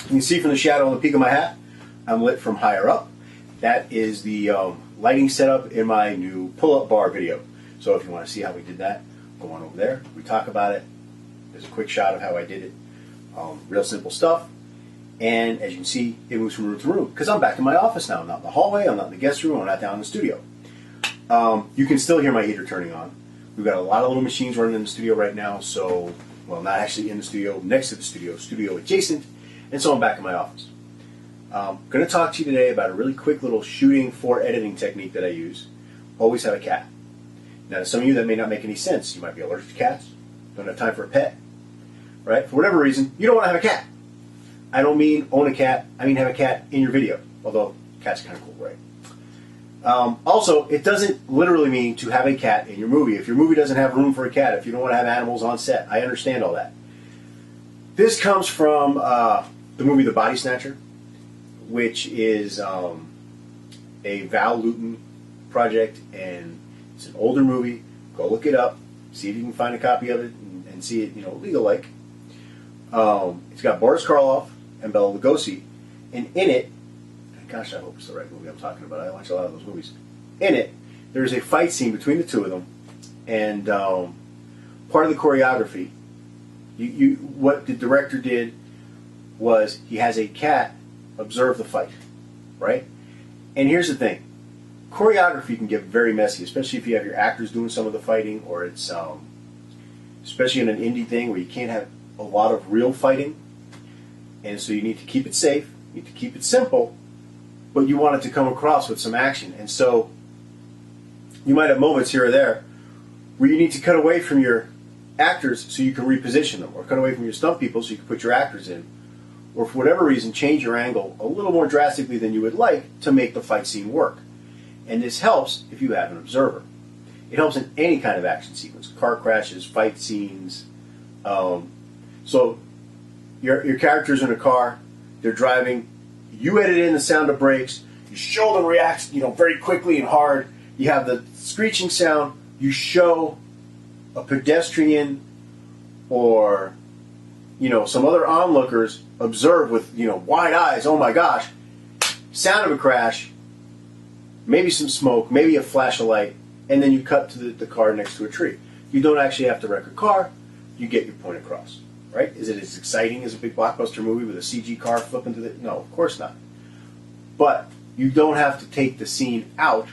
You can see from the shadow on the peak of my hat, I'm lit from higher up. That is the lighting setup in my new pull-up bar video. So if you want to see how we did that, go on over there. We talk about it. There's a quick shot of how I did it. Real simple stuff. And as you can see, it moves from room to room because I'm back in my office now. I'm not in the hallway. I'm not in the guest room. I'm not down in the studio. You can still hear my heater turning on. We've got a lot of little machines running in the studio right now. So, well, not actually in the studio, next to the studio adjacent. And so I'm back in my office. I'm going to talk to you today about a really quick little shooting for editing technique that I use. Always have a cat. Now, to some of you, that may not make any sense. You might be allergic to cats, don't have time for a pet, right? For whatever reason, you don't want to have a cat. I don't mean own a cat. I mean have a cat in your video, although cats are kind of cool, right? Also, it doesn't literally mean to have a cat in your movie. If your movie doesn't have room for a cat, if you don't want to have animals on set, I understand all that. This comes from the movie The Body Snatcher, which is a Val Lewton project, and it's an older movie. Go look it up, see if you can find a copy of it, and see it, legal-like. It's got Boris Karloff and Bela Lugosi, and in it, gosh, I hope it's the right movie I'm talking about. I watch a lot of those movies. In it, there's a fight scene between the two of them, and part of the choreography, what the director did was he has a cat observe the fight, right? And here's the thing. Choreography can get very messy, especially if you have your actors doing some of the fighting, or it's, especially in an indie thing where you can't have a lot of real fighting. And so you need to keep it safe, you need to keep it simple, but you want it to come across with some action. And so you might have moments here or there where you need to cut away from your actors so you can reposition them, or cut away from your stunt people so you can put your actors in, or for whatever reason change your angle a little more drastically than you would like to make the fight scene work. And this helps if you have an observer. It helps in any kind of action sequence, car crashes, fight scenes. So your character's in a car, they're driving, you edit in the sound of brakes, you show them react, very quickly and hard. You have the screeching sound, you show a pedestrian or some other onlookers observe with wide eyes, oh my gosh, sound of a crash, maybe some smoke, maybe a flash of light, and then you cut to the car next to a tree. You don't actually have to wreck a car, you get your point across, right? Is it as exciting as a big blockbuster movie with a CG car flipping through the... No, of course not. But you don't have to take the scene out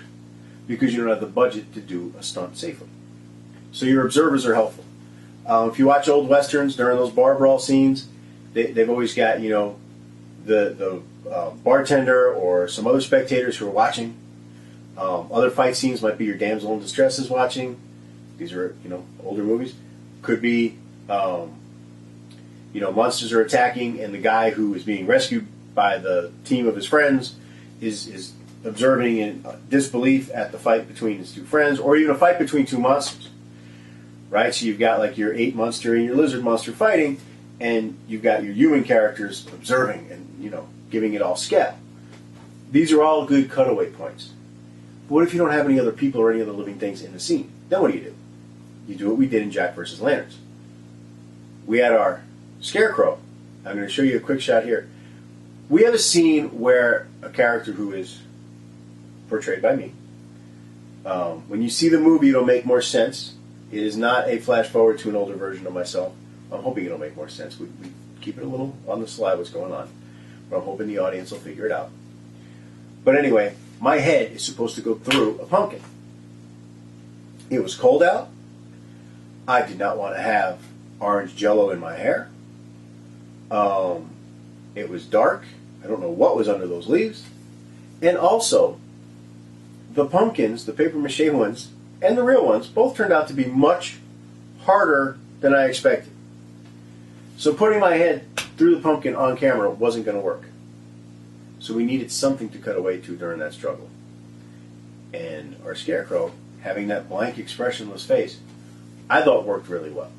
because you don't have the budget to do a stunt safely. So your observers are helpful. If you watch old westerns during those bar brawl scenes, they've always got, the bartender or some other spectators who are watching. Other fight scenes might be your damsel in distress is watching. These are, older movies. Could be, monsters are attacking and the guy who is being rescued by the team of his friends is observing in disbelief at the fight between his two friends, or even a fight between two monsters. Right? So you've got like your ape monster and your lizard monster fighting, and you've got your human characters observing and, giving it all scat. These are all good cutaway points. But what if you don't have any other people or any other living things in the scene? Then what do? You do what we did in Jack vs. Lanterns. We had our scarecrow. I'm going to show you a quick shot here. We have a scene where a character who is portrayed by me, when you see the movie, it'll make more sense. It is not a flash forward to an older version of myself. I'm hoping it'll make more sense. We keep it a little on the slide what's going on. But I'm hoping the audience will figure it out. But anyway, my head is supposed to go through a pumpkin. It was cold out. I did not want to have orange jello in my hair. It was dark. I don't know what was under those leaves. And also, the pumpkins, the paper mache ones, and the real ones, both turned out to be much harder than I expected. So putting my head through the pumpkin on camera wasn't going to work. So we needed something to cut away to during that struggle. And our scarecrow, having that blank expressionless face, I thought worked really well.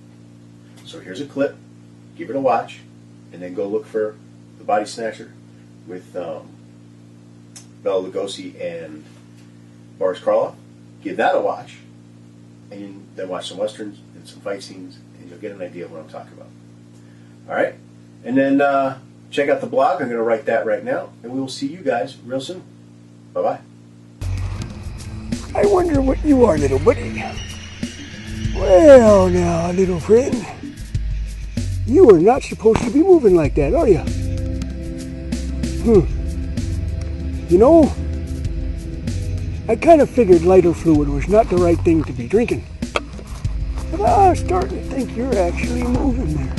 So here's a clip, give it a watch, and then go look for The Body Snatcher with Bela Lugosi and Boris Karloff. Give that a watch, and then watch some westerns and some fight scenes, and you'll get an idea of what I'm talking about. All right? And then Check out the blog. I'm going to write that right now, and we will see you guys real soon. Bye-bye. I wonder what you are, little buddy. Well now, little friend. You are not supposed to be moving like that, are you? You know, I kind of figured lighter fluid was not the right thing to be drinking. But I was starting to think you're actually moving there.